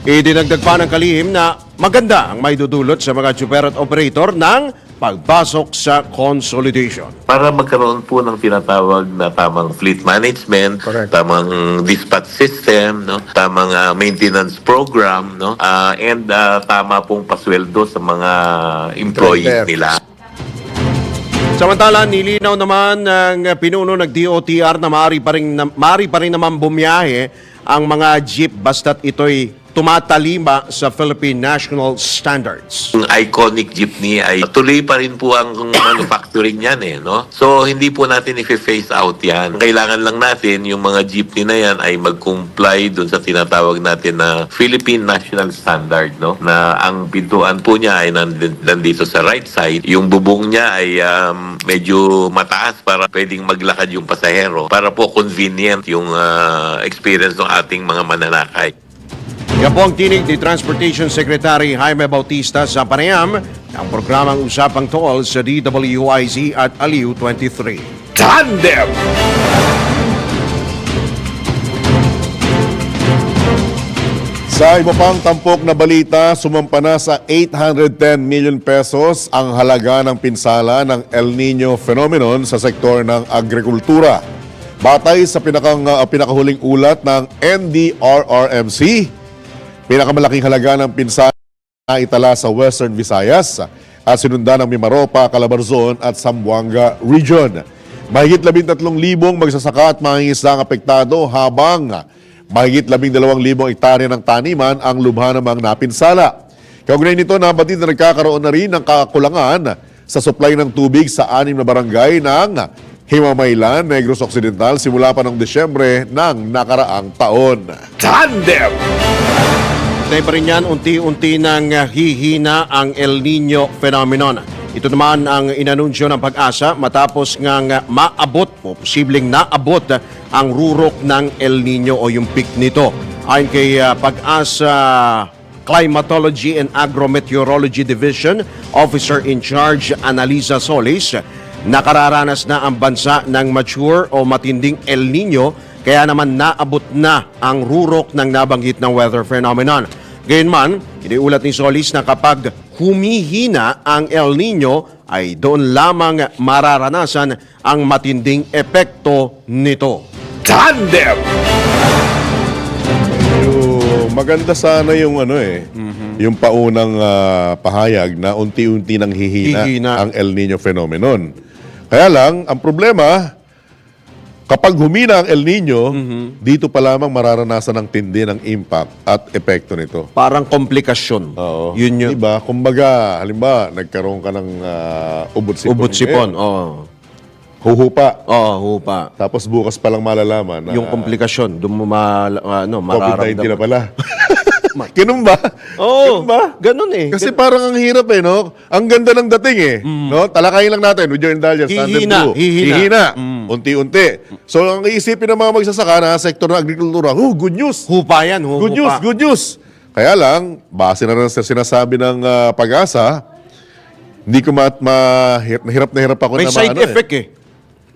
Idinagdag pa ng kalihim na maganda ang maidudulot sa mga super at operator ng pagpasok sa consolidation. Para magkaroon po ng tinatawag na tamang fleet management, tamang dispatch system, no? Tamang maintenance program, no? And tama pong pasweldo sa mga employees nila. Samantala, nilinaw naman ng pinuno ng DOTR na maaari pa rin naman bumiyahe ang mga jeep basta't ito'y tumatalima sa Philippine National Standards. Yung iconic jeepney ay tuloy pa rin po ang manufacturing yan no? So, hindi po natin i-phase out yan. Kailangan lang natin yung mga jeepney na yan ay mag-comply dun sa tinatawag natin na Philippine National Standard, no? Na ang pintuan po niya ay nandito sa right side. Yung bubong niya ay medyo mataas para pwedeng maglakad yung pasahero para po convenient yung experience ng ating mga mananakay. Yan po ang tinig ni Transportation Secretary Jaime Bautista sa panayam ng programang Usapang Toll sa DWIZ at Aliw 23. Tandem! Sa iba pang tampok na balita, sumampa na sa 810 million pesos ang halaga ng pinsala ng El Nino phenomenon sa sektor ng agrikultura. Batay sa pinakahuling ulat ng NDRRMC, pinakamalaking halaga ng pinsala na itala sa Western Visayas at sinundan ng Mimaropa, Calabarzon at Zamboanga Region. Mahigit 13,000 magsasaka at mangingisda ang apektado habang mahigit 12,000 hektarya ng taniman ang lubha namang napinsala. Kaugnay nito, nabatid na nagkakaroon na rin ng kakulangan sa supply ng tubig sa 6 na barangay ng Himamaylan, Negros Occidental simula pa noong Desyembre ng nakaraang taon. Tandem! Tayo pa rin yan, unti-unti nang hihina ang El Nino phenomenon. Ito naman ang inanunsyo ng Pag-asa matapos ngang maabot o posibleng naabot ang rurok ng El Nino o yung peak nito. Ayon kay Pag-asa Climatology and Agrometeorology Division Officer in Charge Analiza Solis, nakararanas na ang bansa ng mature o matinding El Nino kaya naman naabot na ang rurok ng nabanggit ng weather phenomenon. Gayunman, iniulat ni Solis na kapag humihina ang El Nino ay doon lamang mararanasan ang matinding epekto nito. Tandem! Maganda sana yung yung paunang pahayag na unti-unti nang hihina ang El Nino phenomenon. Kaya lang, ang problema, kapag humina ang El Nino, dito pa lamang mararanasan ng tindi ng impact at epekto nito. Parang komplikasyon. Oo. Yun yun. Diba? Kumbaga, halimbawa, nagkaroon ka ng ubod-sipon. Ubod-sipon. ngayon, Oo. Huhupa. Oo, hupa. Tapos bukas pa lang malalaman na Yung komplikasyon, doon mo COVID-19 na mararamdaman. pala. Ganun ba? Oo, Ganun ba? ganun eh. Kasi parang ang hirap no? Ang ganda ng dating no? Talakayin lang natin with your indulgence. Hihina, Tandem 2. hihina. Unti-unti. So ang iisipin ng mga magsasaka na sektor ng agrikultura, good news. Hupa yan, hupa. Good news, good news. Kaya lang, base na rin sa sinasabi ng Pag-asa, hindi ko hirap na hirap ako May na side effect eh.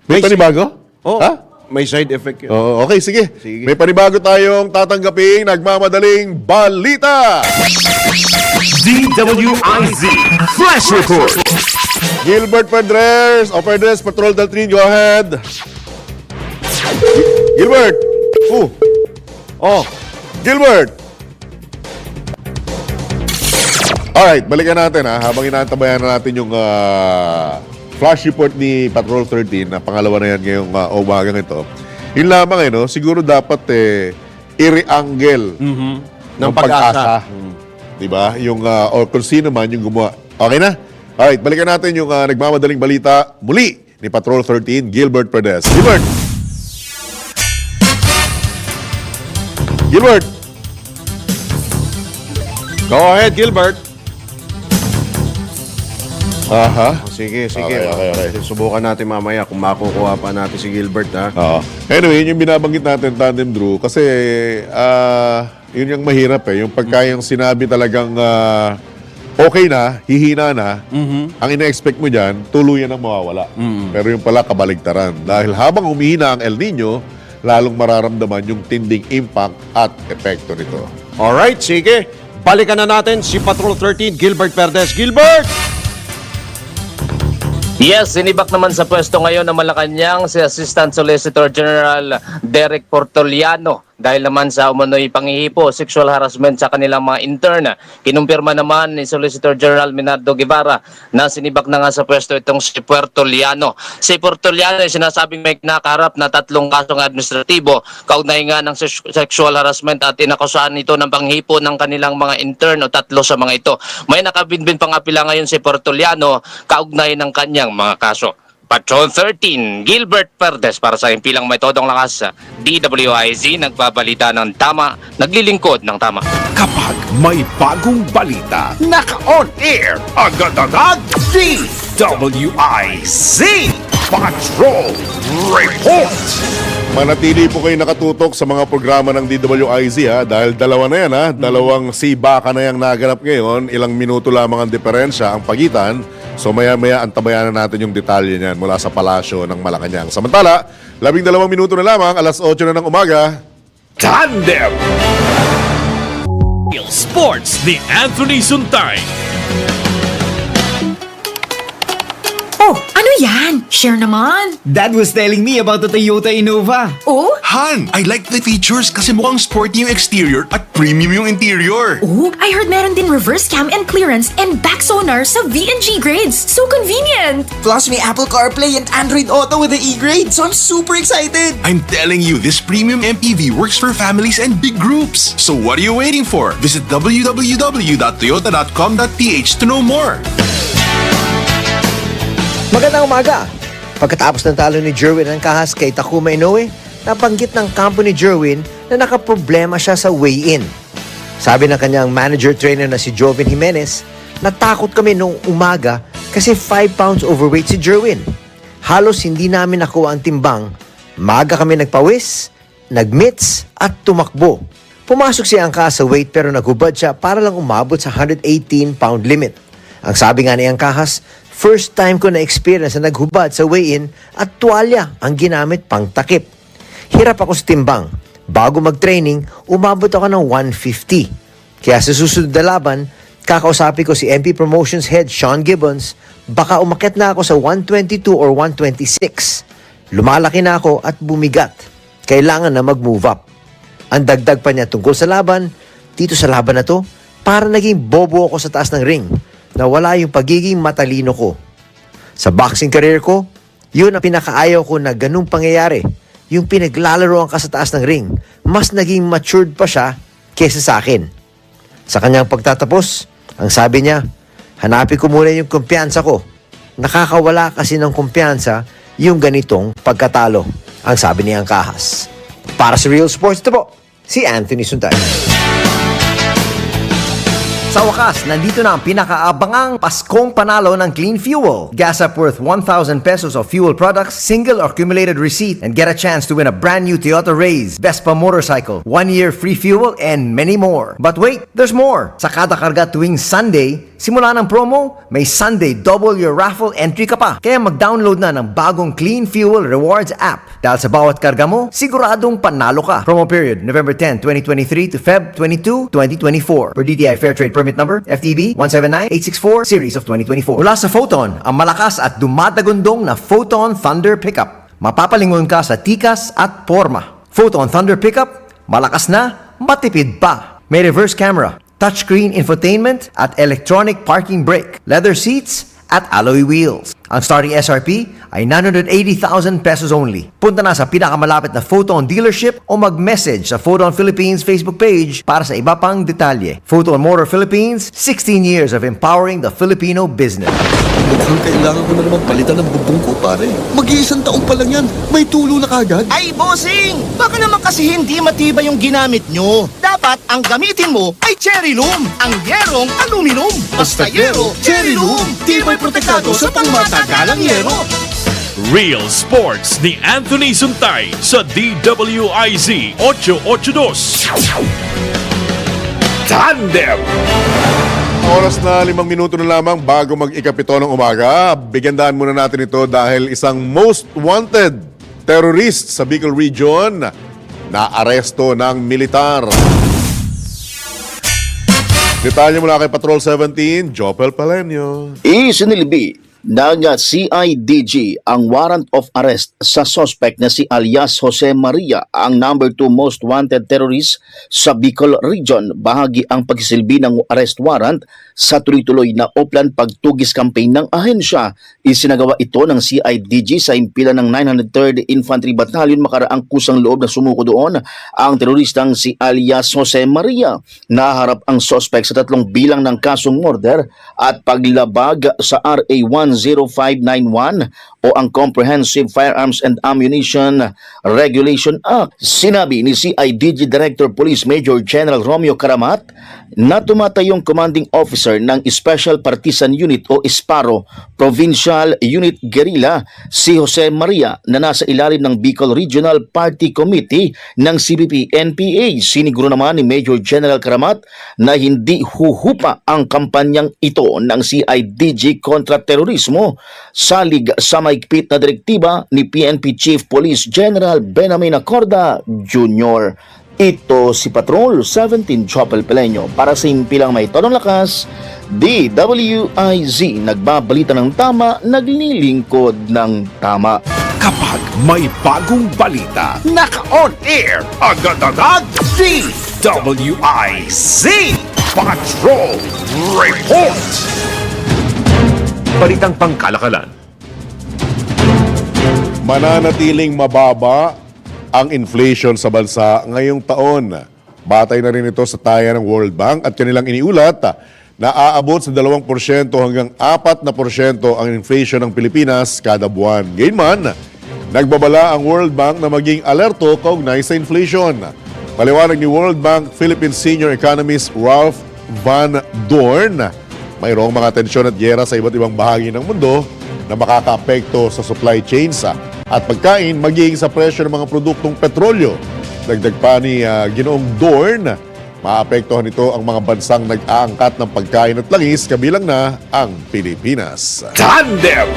May panibago? Oo. Ha? May side effect yun. Oo, okay, sige. Sige. May panibago tayong tatanggaping nagmamadaling balita. DWIZ Flash Report! Gilbert Pedres, Pedres, Patrol Daltrin, go ahead. Gilbert! Oh, Gilbert! Alright, balikan natin habang inaantabayan na natin yung flash report ni Patrol 13 na pangalawa na yan ngayong umagang ito. Yun lamang siguro dapat i-reangle ng Pag-asa. Diba? Yung, o kung sino man yung gumawa. Okay na? Alright, balikan natin yung nagmamadaling balita muli ni Patrol 13, Gilbert Perez. Gilbert! Gilbert! go ahead, Gilbert. Aha. Sige. Okay. Subukan natin mamaya kung makukuha pa natin si Gilbert, ha? Oo. Anyway, yun yung binabanggit natin, Tandem Drew, kasi yun yung mahirap yung pagka yung sinabi talagang okay na, hihina na, ang ina-expect mo dyan, tuluyan ang mawawala. Pero yung pala kabaligtaran. Dahil habang humihina ang El Nino, lalong mararamdaman yung tinding impact at epekto nito. Alright, sige. Balikan na natin si Patrol 13, Gilbert Perez. Gilbert! Yes, sinibak naman sa pwesto ngayon ng Malacanang si Assistant Solicitor General Derek Portoliano dahil naman sa umano'y panghihipo, sexual harassment sa kanilang mga intern. Kinumpirma naman ni Solicitor General Minardo Guevara na sinibak na nga sa pwesto itong si Puerto Liano. Si Puerto Liano ay sinasabing may nakaharap na 3 kasong administratibo kaugnay nga ng sexual harassment at inakusahan ito ng panghipo ng kanilang mga intern o 3 sa mga ito. May nakabinbin pang apila ngayon si Puerto Liano kaugnay ng kanyang mga kaso. Patrol 13, Gilbert Perdes para sa impilang may todong lakas. DWIZ, nagbabalita ng tama, naglilingkod ng tama. Kapag may bagong balita, naka-on air, agad-agad, DWIZ Patrol Report! Manatili po kayo nakatutok sa mga programa ng DWIZ dahil dalawa na yan dalawang sibaka na yung naganap ngayon, ilang minuto lamang ang diferensya, ang pagitan. So maya-maya antabayanan natin yung detalye niyan mula sa palasyo ng Malacanang. Samantala, 12 minuto na lamang, alas 8 na ng umaga. Tandem! Sports ni Anthony Suntay. Oh, ano yan? Share naman. Dad was telling me about the Toyota Innova. Oh? Han, I like the features kasi mukhang sporty yung exterior at premium yung interior. Oh, I heard meron din reverse cam and clearance and back sonar sa V&G grades. So convenient. Plus may Apple CarPlay and Android Auto with the E-grade, so I'm super excited. I'm telling you, this premium MPV works for families and big groups. So what are you waiting for? Visit www.toyota.com.ph to know more. Magandang umaga! Pagkatapos ng talo ni Jerwin ng kahas kay Takuma Inoue, nabanggit ng kampo ni Jerwin na nakaproblema siya sa weigh-in. Sabi ng kanyang manager-trainer na si Joven Jimenez, natakot kami nung umaga kasi 5 pounds overweight si Jerwin. Halos hindi namin nakuha ang timbang. Maaga kami nagpawis, nagmits at tumakbo. Pumasok siya ang kahas sa weight pero naghubad siya para lang umabot sa 118-pound limit. Ang sabi nga ni Angkahas, first time ko na-experience na naghubad sa weigh-in at tuwalya ang ginamit pang takip. Hirap ako sa timbang. Bago mag-training, umabot ako ng 150. Kaya sa susunod na laban, kakausapin ko si MP Promotions Head Sean Gibbons, baka umakyat na ako sa 122 or 126. Lumalaki na ako at bumigat. Kailangan na mag-move up. Ang dagdag pa niya tungkol sa laban, dito sa laban na to, para naging bobo ako sa taas ng ring. Nawala yung pagiging matalino ko. Sa boxing career ko, yun ang pinakaayaw ko na ganung pangyayari. Yung pinaglalaroan ka sa taas ng ring, mas naging matured pa siya kesa sa akin. Sa kanyang pagtatapos, ang sabi niya, hanapin ko muna yung kumpiyansa ko. Nakakawala kasi ng kumpiyansa yung ganitong pagkatalo, ang sabi ni Angkahas. Para sa Real Sports, ito po, si Anthony Suntay. Sa wakas, nandito na ang pinakaabangang Paskong panalo ng Clean Fuel. Gas up worth 1,000 pesos of fuel products, single or accumulated receipt, and get a chance to win a brand new Toyota Raze, Vespa motorcycle, 1-year free fuel, and many more. But wait, there's more! Sa kada karga tuwing Sunday, simula ng promo, may Sunday double your raffle entry ka pa. Kaya mag-download na ng bagong Clean Fuel Rewards app. Dahil sa bawat karga mo, siguradong panalo ka. Promo period, November 10, 2023 to Feb 22, 2024. Per DTI Fair Trade Permit Number, FTB 179864, Series of 2024. Mula sa Photon, ang malakas at dumadagundong na Photon Thunder Pickup. Mapapalingon ka sa tikas at porma. Photon Thunder Pickup, malakas na, matipid pa. May reverse camera, touchscreen infotainment at electronic parking brake, leather seats at alloy wheels. Ang starting SRP ay 980,000 pesos only. Punta na sa pinakamalapit na Photon dealership o mag-message sa Photon Philippines Facebook page para sa iba pang detalye. Photon Motor Philippines, 16 years of empowering the Filipino business. Mukhang kailangan ko na naman palitan ng bubong ko, pare. Mag-iisang taong pa lang yan. May tulo na kagad. Ay, bossing! Baka naman kasi hindi matibay yung ginamit nyo. Dapat ang gamitin mo ay Cherry Loom, ang yerong aluminum. Basta yero, Cherry Loom. Tibay protektado sa pangmatagalang yero. Real Sports ni Anthony Suntay sa DWIZ 882. Tandem! Oras na 5 minuto na lamang bago mag-ikapito ng umaga. Bigandaan muna natin ito dahil isang most wanted terrorist sa Bicol Region na aresto ng militar. Detalye mula kay Patrol 17, Jopel Palenio. Isinilibi ng CIDG ang warrant of arrest sa suspect na si alias Jose Maria, ang number 2 most wanted terrorist sa Bicol Region. Bahagi ang pagsisilbi ng arrest warrant sa tuloy-tuloy na Oplan pagtugis campaign ng ahensya. Isinagawa ito ng CIDG sa impila ng 903rd Infantry Battalion makaraang kusang loob na sumuko doon ang teroristang si alias Jose Maria. Naharap ang suspect sa 3 bilang ng kasong murder at paglabag sa RA 10591 o ang Comprehensive Firearms and Ammunition Regulation Act. Sinabi ni CIDG Director Police Major General Romeo Karamat na tumatayong commanding officer ng Special Partisan Unit o SPARO Provincial Unit Guerrilla si Jose Maria na nasa ilalim ng Bicol Regional Party Committee ng CBP-NPA. Siniguro naman ni Major General Karamat na hindi huhupa ang kampanyang ito ng CIDG kontra terorismo salig sa maigpit na direktiba ni PNP Chief Police General Benjamin Acorda Jr. Ito si Patrol 17 Chopel Peleño para sa impilang may tonong lakas, DWIZ, nagbabalita ng tama, naglilingkod ng tama. Kapag may bagong balita, naka-on air, agad-agad, DWIZ Patrol Report. Balitang pangkalakalan. Mananatiling mababa ang inflation sa bansa ngayong taon. Batay na rin ito sa taya ng World Bank at kanilang iniulat na aabot sa 2% hanggang 4% ang inflation ng Pilipinas kada buwan. Gayunman, nagbabala ang World Bank na maging alerto kaugnay sa inflation. Paliwanag ni World Bank Philippine Senior Economist Ralph Van Dorn, mayroong mga tensyon at gyera sa iba't ibang bahagi ng mundo na makakaapekto sa supply chains at pagkain, magiging sa presyo ng mga produktong petrolyo. Dagdag pa ni Ginoong Dorn, maapektuhan nito ang mga bansang nag-aangkat ng pagkain at langis, kabilang na ang Pilipinas. Tandem!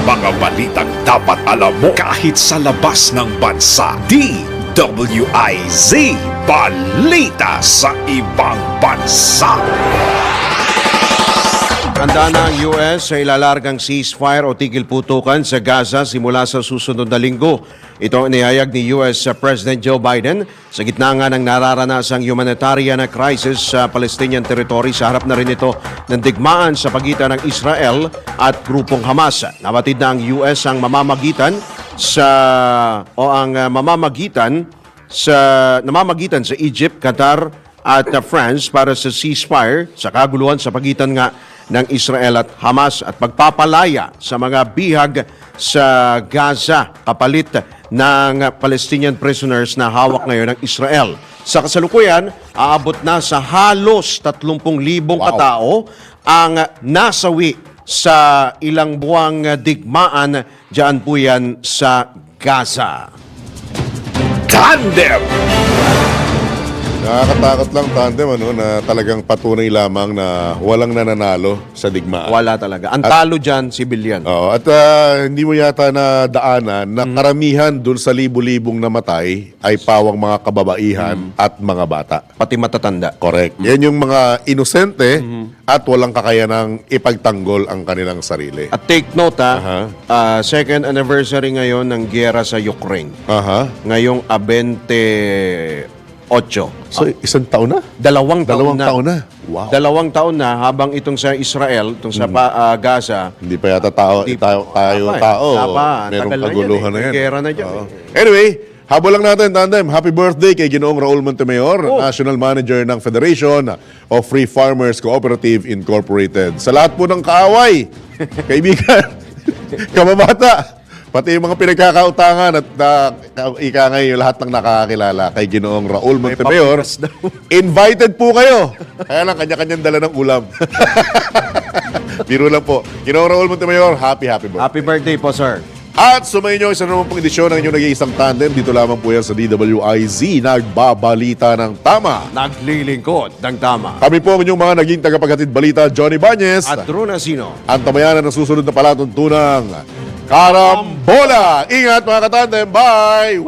Mga balitang dapat alam mo kahit sa labas ng bansa. DWIZ Balita sa ibang bansa. Handa na ang US sa ilalargang ceasefire o tigil-putukan sa Gaza simula sa susunod na linggo. Ito ang inihayag ni US President Joe Biden sa gitna nga ng nararanasang humanitarian crisis sa Palestinian territory. Sa harap na rin ito ng digmaan sa pagitan ng Israel at grupong Hamas. Nabatid na ang US ang namamagitan sa Egypt, Qatar at France para sa ceasefire sa kaguluhan sa pagitan nga ng Israel at Hamas at pagpapalaya sa mga bihag sa Gaza kapalit ng Palestinian prisoners na hawak ngayon ng Israel. Sa kasalukuyan, aabot na sa halos 30,000 katao ang nasawi sa ilang buwang digmaan diyan po yan sa Gaza. Tandem! Nakakatakot lang, Tandem, na talagang patunay lamang na walang nananalo sa digmaan. Wala talaga. Ang talo dyan, civilian. At hindi mo yata na daanan na karamihan dun sa libu-libong namatay ay pawang mga kababaihan at mga bata. Pati matatanda. Correct. Yan yung mga inosente at walang kakayanang ipagtanggol ang kanilang sarili. At take note, second anniversary ngayon ng giyera sa Ukraine. Ngayong 28. So, isang taon na? Dalawang taon na. Wow. 2 taon na habang itong sa Israel, itong sa Gaza. Hindi pa yata tayo. Merong kaguluhan na yan. Gera na dyan. Anyway, habol lang natin, Tandem. Happy birthday kay Ginoong Raul Montemayor, National Manager ng Federation of Free Farmers Cooperative Incorporated. Sa lahat po ng kaaway, kaibigan, kababata, pati yung mga pinagkakautangan at ika ngayon lahat ng nakakakilala kay Ginoong Raul Montemayor, invited po kayo. Kaya lang, kanya-kanyang dala ng ulam. Biro lang po. Ginoong Raul Montemayor, happy birthday. Happy birthday po, sir. At sumayin nyo isa naman pong edisyon ng inyong nag-iisang tandem. Dito lamang po yan sa DWIZ, nagbabalita ng tama. Naglilingkod ng tama. Kami po ang inyong mga naging tagapaghatid balita, Johnny Bañez. At Drew Nasino. Ang tamayanan ng susunod na palatuntunang Karambola! Ingat mga katandem! Bye!